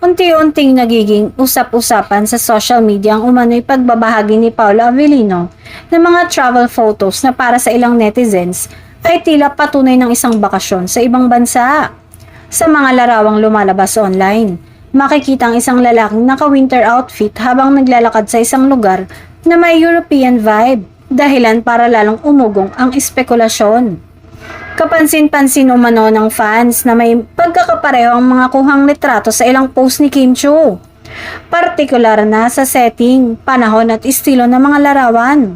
Unti-unting nagiging usap-usapan sa social media ang umano'y pagbabahagi ni Paolo Avellino ng mga travel photos na para sa ilang netizens ay tila patunay ng isang bakasyon sa ibang bansa. Sa mga larawang lumalabas online, makikita ang isang lalaking naka-winter outfit habang naglalakad sa isang lugar na may European vibe, dahilan para lalong umugong ang espekulasyon. Kapansin-pansin umano ng fans na may pagkakapareho ang mga kuhang litrato sa ilang post ni Kim Chiu, partikular na sa setting, panahon at estilo ng mga larawan.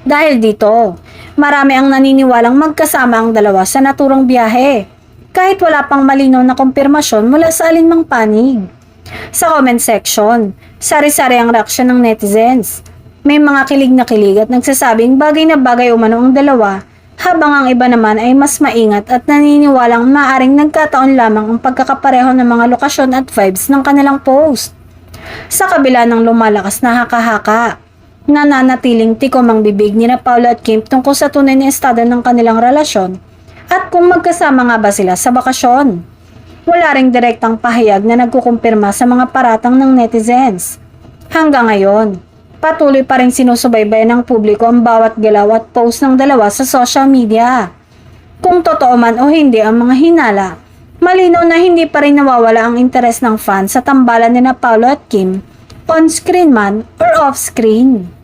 Dahil dito, marami ang naniniwalang magkasama ang dalawa sa naturang biyahe, kahit wala pang malinaw na kumpirmasyon mula sa alinmang panig. Sa comment section, sari-sari ang reaksyon ng netizens. May mga kilig na kilig at nagsasabing bagay na bagay umano ang dalawa, habang ang iba naman ay mas maingat at naniniwalang maaring nagkataon lamang ang pagkakapareho ng mga lokasyon at vibes ng kanilang post. Sa kabila ng lumalakas na haka-haka, nananatiling tikom ang bibig ni Paolo at Kim tungkol sa tunay na estado ng kanilang relasyon at kung magkasama nga ba sila sa bakasyon. Wala ring direktang pahayag na nagkukumpirma sa mga paratang ng netizens. Hanggang ngayon, patuloy pa rin sinusubaybayan ng publiko ang bawat galaw at post ng dalawa sa social media. Kung totoo man o hindi ang mga hinala, malinaw na hindi pa rin nawawala ang interes ng fans sa tambalan ni Paolo at Kim, on-screen man or off-screen.